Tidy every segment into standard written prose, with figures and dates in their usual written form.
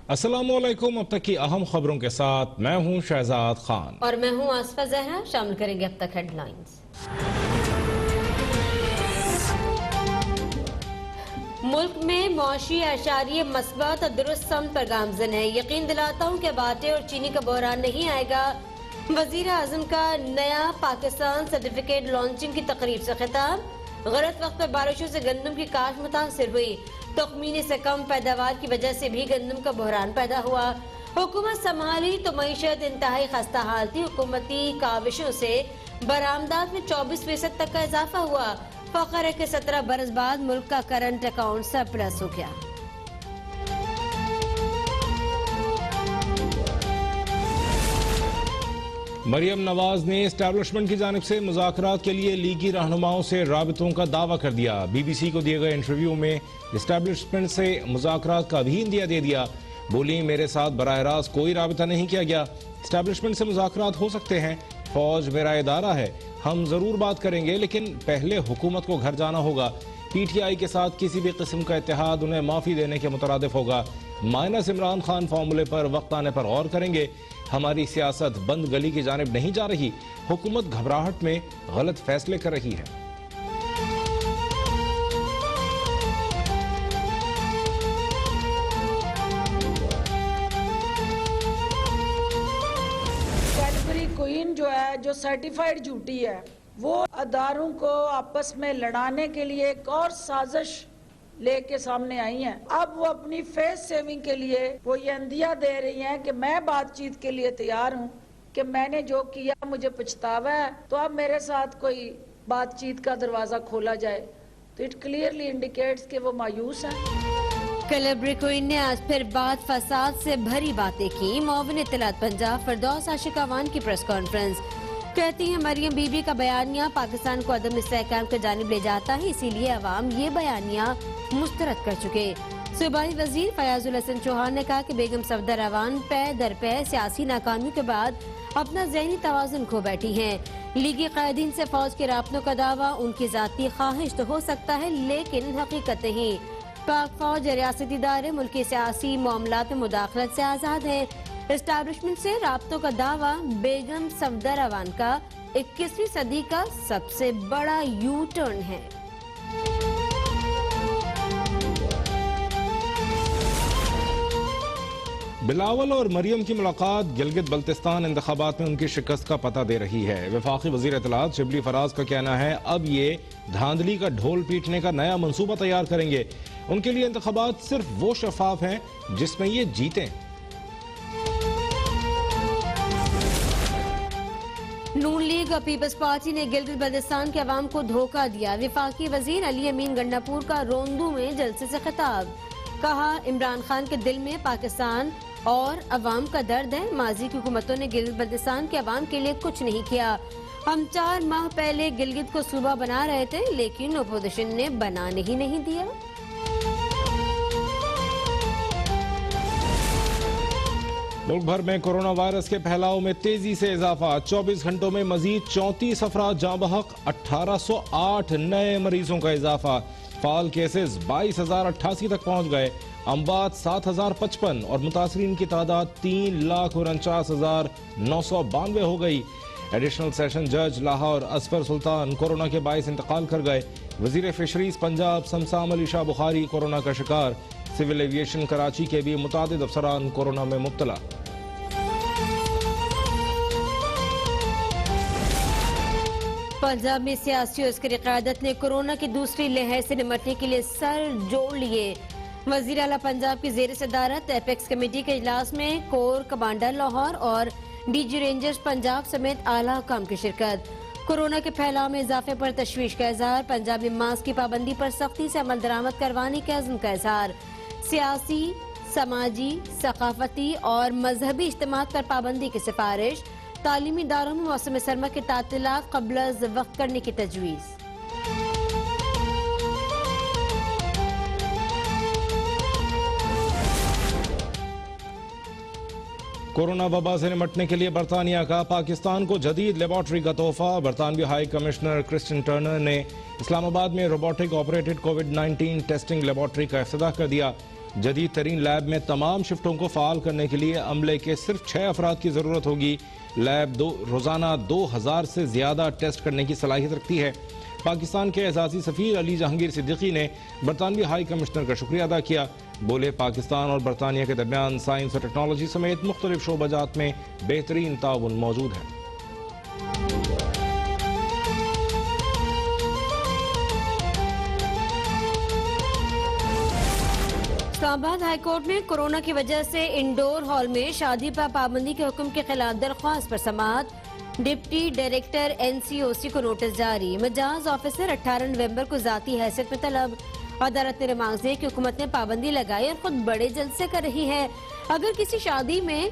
अस्सलामुअलैकुम। अब तक की अहम खबरों के साथ मैं हूं शहजाद खान और मैं हूं आसफा जहरा। शामिल करेंगे अब तक हेडलाइंस। मुल्क में मुआशी अशारिये मस्बत और दुरुस्त समत पर गामजन है। यकीन दिलाता हूं कि बाटे और चीनी का बहरान नहीं आएगा। वजीर आजम का नया पाकिस्तान सर्टिफिकेट लॉन्चिंग की तकरीब से खिताब। गलत वक्त पर बारिशों से गंदम की काश्त मुतासिर हुई। तखमीने से कम पैदावार की वजह से भी गंदम का बहरान पैदा हुआ। हुकूमत संभाली तो मईशत इंतहाई खस्ता हाल थी। हुकूमती काविशों से बरामदात में 24% तक का इजाफा हुआ। फखर है कि 17 बरस बाद मुल्क का करंट अकाउंट सरप्लस हो गया। मरियम नवाज ने एस्टैब्लिशमेंट की जानिब से मुज़ाकरात के लिए लीगी रहनुमाओं से राबितों का दावा कर दिया। BBC को दिए गए इंटरव्यू में एस्टैब्लिशमेंट से मुज़ाकरात का भी इंदिया दे दिया। बोली, मेरे साथ बराह रास्त कोई राबिता नहीं किया गया। एस्टैब्लिशमेंट से मुज़ाकरात हो सकते हैं, फौज मेरा इदारा है, हम जरूर बात करेंगे, लेकिन पहले हुकूमत को घर जाना होगा। PTI के साथ किसी भी किस्म का इत्तेहाद उन्हें माफी देने के मुतरादिफ होगा। माइनस इमरान खान फार्मूले पर वक्त आने पर गौर करेंगे। हमारी सियासत बंद गली की जानिब नहीं जा रही। हुकूमत घबराहट में गलत फैसले कर रही है। कैडबरी क्वीन जो है, जो सर्टिफाइड झूठी है, वो अदारों को आपस में लड़ाने के लिए एक और साजिश लेके सामने आई हैं। अब वो अपनी फेस सेविंग के लिए वो ये अंदिया दे रही हैं कि मैं बातचीत के लिए तैयार हूँ, कि मैंने जो किया मुझे पछतावा है, तो अब मेरे साथ कोई बातचीत का दरवाजा खोला जाए। तो इट क्लियरली इंडिकेट्स कि वो मायूस हैं। कैडबरी क्वीन ने आज फिर बात फसाद से भरी बातें की। मुआविन इत्तलात पंजाब फिरदौस आशिक अवान की प्रेस कॉन्फ्रेंस। कहती हैं मरियम बीबी का बयानिया पाकिस्तान को अदम इस्तेहकाम की जानिब ले जाता है, इसीलिए अवाम ये बयानिया मुस्तरद कर चुके। सूबाई वजीर फयाजुल हसन चौहान ने कहा कि बेगम सफदर अवान पै दर पै सियासी नाकामी के बाद अपना ज़हनी तवाज़ुन खो बैठी हैं। लीगी कायदीन से फौज के राब्तों का दावा उनकी जाती ख्वाहिश तो हो सकता है, लेकिन हकीकत नहीं। पाक फौज रियासती इदारे मुल्की सियासी मामलात में मुदाखलत से आज़ाद है। एस्टैब्लिशमेंट से राब्तों का दावा बेगम सफदर अवान का 21वीं सदी का सबसे बड़ा यू टर्न है। बिलावल और मरियम की मुलाकात गिलगित बल्तिस्तान इंतखाबात में उनकी शिकस्त का पता दे रही है। वफाकी वजीर इत्तलात शिबली फराज का कहना है, अब ये धांधली का ढोल पीटने का नया मंसूबा तैयार करेंगे। उनके लिए इंतखाबात सिर्फ वो शफाफ हैं जिसमें ये जीतें। नून लीग और पीपल्स पार्टी ने गिलगित बल्तिस्तान के अवाम को धोखा दिया। वफाकी वजीर अली अमीन गंडापुर का रोंदू में जलसे से खिताब। कहा, इमरान खान के दिल में पाकिस्तान और अवाम का दर्द है। माजी की हुकूमतों ने गिलगित बल्तिस्तान के अवाम के लिए कुछ नहीं किया। हम 4 माह पहले गिलगित को सूबा बना रहे थे, लेकिन अपोजिशन ने बनाने ही नहीं दिया। मुल्क भर में कोरोना वायरस के फैलाव में तेजी से इजाफा। 24 घंटों में मजीद 34 अफराद जाँ बहक, 1808 नए मरीजों का इजाफा। फाल केसेस 22,088 तक पहुंच गए। अम्बात 7,055 और मुतासरीन की तादाद 3,49,992 हो गई। एडिशनल सेशन जज लाहौर असफर सुल्तान कोरोना के बायस इंतकाल कर गए। वजीर फिशरीज पंजाब समसाम अली शाह बुखारी कोरोना का शिकार। सिविल एविएशन कराची के भी मुतादिद अफसरान कोरोना में मुब्तला। पंजाब में सियासी और उसकी क़यादत ने कोरोना की दूसरी लहर से निपटने के लिए सर जोड़ लिए। वजीर आला पंजाब की जेर सदारत एपेक्स कमेटी के इजलास में कोर कमांडर लाहौर और DG रेंजर्स पंजाब समेत आला हुकाम की शिरकत। कोरोना के फैलाव में इजाफे पर तशवीश का इजहार। पंजाब में मास्क की पाबंदी पर सख्ती से अमल दरामद करवाने के अज़्म का इजहार। सियासी, समाजी, सकाफती और मजहबी इज्तिमात पर पाबंदी की सिफारिश। तालीमी इदारों में मौसम सरमा के तातीलात क़ब्ल वक्त करने की तजवीज़। कोरोना वबा से निपटने के लिए बरतानिया का पाकिस्तान को जदीद लेबॉर्ट्री का तोहफा। बरतानवी हाई कमिश्नर क्रिस्टियन टर्नर ने इस्लामाबाद में रोबोटिक ऑपरेटेड कोविड-19 टेस्टिंग लेबॉर्ट्री का इफ्तिताह कर दिया। जदीद तरीन लैब में तमाम शिफ्टों को फाल करने के लिए अमले के सिर्फ 6 अफराद की जरूरत होगी। लैब रोजाना 2000 से ज्यादा टेस्ट करने की सलाहियत रखती है। पाकिस्तान के एजाजी सफीर अली जहांगीर सिद्दीकी ने बरतानवी हाई कमिश्नर का शुक्रिया अदा किया। बोले, पाकिस्तान और बरतानिया के दरमियान साइंस और टेक्नोलॉजी समेत मुख्तलिफ शोबाजात में बेहतरीन ताउन मौजूद है। इस्लामाबाद हाईकोर्ट ने कोरोना की वजह से इंडोर हॉल में शादी पर पाबंदी के हुक्म के खिलाफ दरख्वास्त पर समाअत। डिप्टी डायरेक्टर NCOC को नोटिस जारी। मजाज ऑफिसर 18 नवंबर को जाती हैसियत में तलब। अदालत ने रिमार्क दिए कि हुकूमत ने पाबंदी लगाई और खुद बड़े जलसे कर रही है। अगर किसी शादी में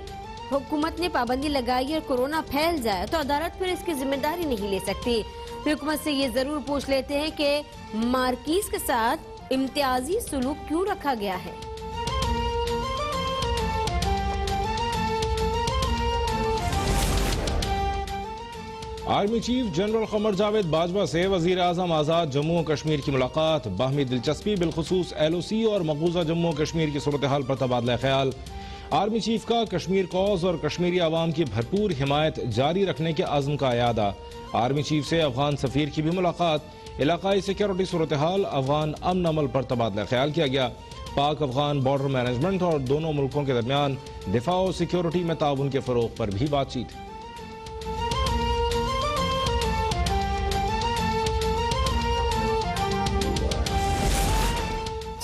हुकूमत ने पाबंदी लगाई और कोरोना फैल जाए तो अदालत फिर इसकी जिम्मेदारी नहीं ले सकती। हुकूमत से ये जरूर पूछ लेते हैं कि मार्किस के साथ इम्तियाजी सुलूक क्यों रखा गया है। Army chief general Qamar Javed Bajwa से वजीर आजम आजाद जम्मू और कश्मीर की मुलाकात। बाहमी दिलचस्पी बिलखुसूस LOC और मकबूजा जम्मू और कश्मीर की सूरत हाल पर तबादला ख्याल। आर्मी चीफ का कश्मीर कॉज और कश्मीरी आवाम की भरपूर हिमायत जारी रखने के आज़म का यादा। आर्मी चीफ से अफगान सफीर की भी मुलाकात। इलाकाई सिक्योरिटी सूरत हाल, अफगान अमन अमल पर तबादला ख्याल किया गया। पाक अफगान बॉर्डर मैनेजमेंट और दोनों मुल्कों के दरमियान दिफा और सिक्योरिटी में ताउन के फरोग पर भी बातचीत।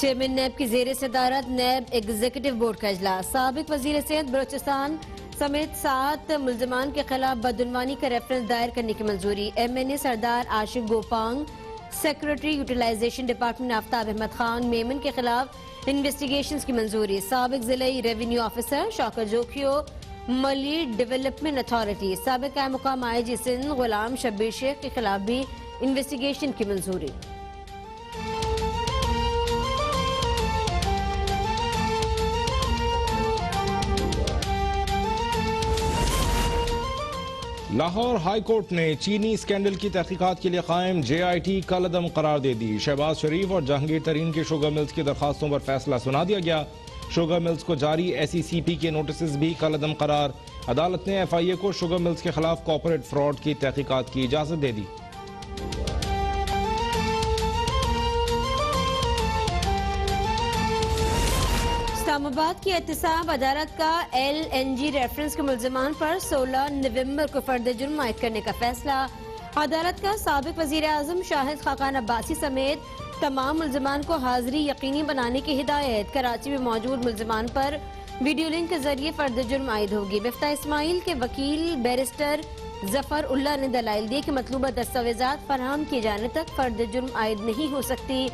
चेयरमैन नैब की जेर सदारत नैब एग्जीक्यूटिव बोर्ड का इजलास। साबिक वजीर सेहत बलोचिस्तान समेत 7 मुल्जमान के खिलाफ बदउनवानी का रेफरेंस दायर करने की मंजूरी। MNA Sardar Ashiq Gopang, secretary utilization department Aftab Ahmed Khan Memon के खिलाफ इन्वेस्टिगेशन की मंजूरी। साबिक जिले रेवेन्यू ऑफिसर शौकत जोखियो, मली डेवलपमेंट अथॉरिटी, साबिक मुकाम IG सिंध गुलाम शब्बीर शेख के खिलाफ भी इन्वेस्टिगेशन की मंजूरी। लाहौर हाई कोर्ट ने चीनी स्कैंडल की तहकीकात के लिए कायम JIT कलअदम करार दे दी। शहबाज शरीफ और जहांगीर तरीन की शुगर मिल्स की दरखास्तों पर फैसला सुना दिया गया। शुगर मिल्स को जारी SECP के नोटिस भी कलअदम करार। अदालत ने FIA को शुगर मिल्स के खिलाफ कॉर्पोरेट फ्रॉड की तहकीकात की इजाजत दे दी। इस्लामाबाद की एहतसाब अदालत का LNG रेफरेंस के मुल्जमान पर 16 नवंबर को फर्द जुर्म आयद करने का फैसला। अदालत का साबिक वजीर आजम शाहिद खाकान अब्बासी समेत तमाम मुल्जमान को हाजिरी यकीनी बनाने की हिदायत। कराची में मौजूद मुल्जमान पर वीडियो लिंक के जरिए फर्द जुर्म आयद होगी। मिफ्ता इस्माइल के वकील बैरिस्टर जफर उल्ला ने दलाइल दिए कि मतलूबा दस्तावेजात फराहम किए जाने तक फर्द जुर्म आयद नहीं हो सकती।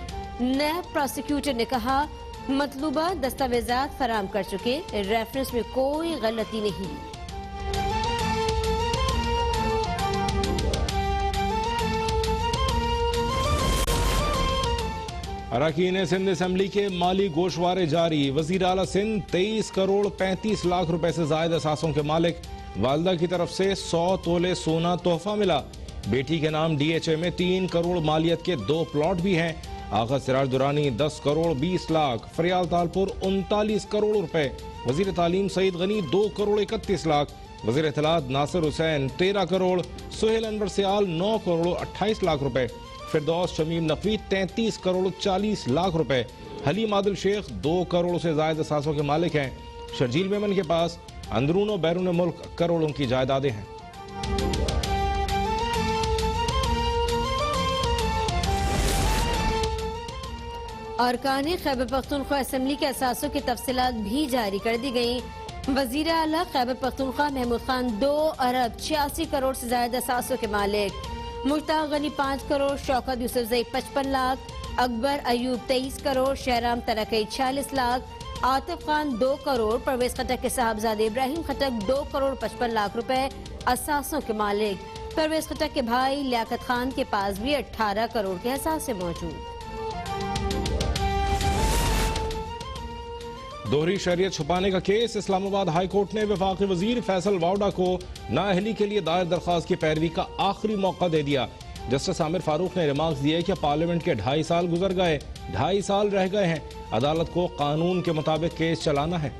नैब प्रोसिक्यूटर ने कहा, मतलूबा दस्तावेजात फराम कर चुके, रेफरेंस में कोई गलती नहीं। अरकान सिंध असम्बली के माली गोशवारे जारी। वजीर आला सिंध 23 करोड़ 35 लाख रुपए से जायद असासों के मालिक। वालदा की तरफ से 100 तोले सोना तोहफा मिला। बेटी के नाम DHA में 3 करोड़ मालियत के 2 प्लॉट भी हैं। आगा सिराज दुरानी 10 करोड़ 20 लाख, फरियाल तालपुर 39 करोड़ रुपए, वजीर तालीम सईद गनी 2 करोड़ 31 लाख, वजीर इत्तलात नासिर हुसैन 13 करोड़, सुहेल अनवर सियाल 9 करोड़ 28 लाख रुपए, फिरदौस शमीम नकवी 33 करोड़ 40 लाख रुपए, हलीम आदिल शेख 2 करोड़ से ज्यादा असासों के मालिक हैं। शर्जील मेमन के पास अंदरून और बैरून मुल्क करोड़ों की जायदादें हैं। अरकान खैबर पख्तूनख्वा असम्बली के असासों की तफसीलात भी जारी कर दी गई। वजीर आला खैबर पख्तूनख्वा महमूद खान 2 अरब 86 करोड़ से ज्यादा असासों के मालिक। मुश्ताक गनी 5 करोड़, शौकत यूसुफजई 55 लाख, अकबर अयूब 23 करोड़, शहराम तरकई 46 लाख, आतिफ खान 2 करोड़, परवेज खटक के साहबजादे इब्राहिम खटक 2 करोड़ 55 लाख रुपए असासों के मालिक। परवेज खटक के भाई लियाकत खान के पास भी 18 करोड़ के असासे मौजूद। दोहरी शरीयत छुपाने का केस। इस्लामाबाद हाई कोर्ट ने वफाकी वजीर फैसल वावडा को नाअहली के लिए दायर दरख्वास्त की पैरवी का आखिरी मौका दे दिया। जस्टिस आमिर फारूक ने रिमार्क्स दिए कि पार्लियामेंट के 2.5 साल गुजर गए, 2.5 साल रह गए हैं। अदालत को कानून के मुताबिक केस चलाना है।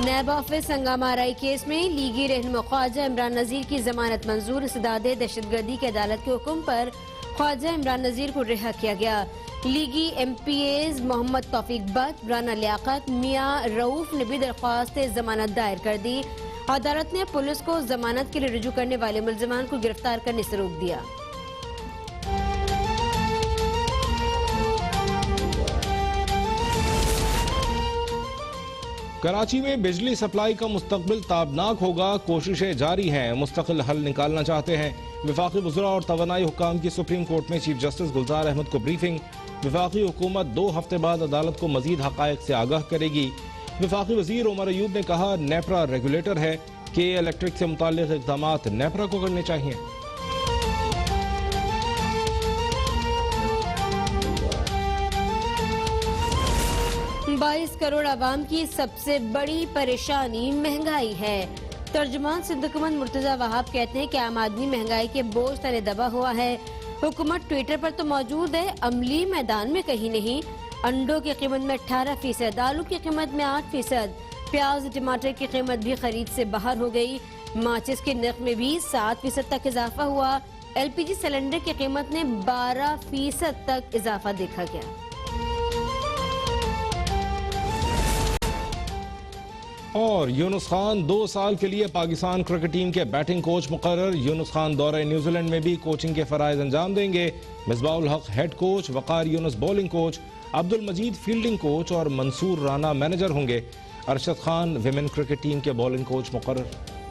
नैब ऑफिस हंगामा आरई केस में लीगी रहनुमा ख्वाजा इमरान नजीर की जमानत मंजूर। सदाद दहशतगर्दी की अदालत के हुक्म पर ख्वाजा इमरान नजीर को रिहा किया गया। लीगी MPAs मोहम्मद तौफीक बट, राना लियाकत, मियां रऊफ ने भी दरख्वास्त जमानत दायर कर दी। अदालत ने पुलिस को जमानत के लिए रुजू करने वाले मुल्जिमान को गिरफ्तार करने से रोक दिया। कराची में बिजली सप्लाई का मुस्तकबिल ताबनाक होगा, कोशिशें जारी हैं, मुस्तकिल हल निकालना चाहते हैं। वफाकी वज़रा और तवानाई हुक्काम की सुप्रीम कोर्ट में चीफ जस्टिस गुलजार अहमद को ब्रीफिंग। वफाकी हुकूमत 2 हफ्ते बाद अदालत को मजीद हक़ाइक़ से आगाह करेगी। वफाकी वज़ीर उमर अयूब ने कहा, नेपरा रेगुलेटर है कि इलेक्ट्रिक से मुताल्लिक़ इक़दामात नेपरा को करने चाहिए। करोड़ आवाम की सबसे बड़ी परेशानी महंगाई है। तर्जुमान सिंध हुकूमत मुर्तजा वहाब कहते हैं कि आम आदमी महंगाई के बोझ तले दबा हुआ है। हुकूमत ट्विटर पर तो मौजूद है, अमली मैदान में कहीं नहीं। अंडों की कीमत में 18%, आलू की कीमत में 8%, प्याज टमाटर की कीमत भी खरीद से बाहर हो गई। माचिस के नर्ख में भी 7% तक इजाफा हुआ। LPG सिलेंडर की कीमत में 12% तक इजाफा देखा गया। और यूनुस खान 2 साल के लिए पाकिस्तान क्रिकेट टीम के बैटिंग कोच मुकर्रर। यूनुस खान दौरे न्यूजीलैंड में भी कोचिंग के फराइज अंजाम देंगे। मिसबाउल हक हेड कोच, वकार यूनुस बॉलिंग कोच, अब्दुल मजीद फील्डिंग कोच और मंसूर राना मैनेजर होंगे। Arshad Khan women cricket team के बॉलिंग कोच मुकर्रर।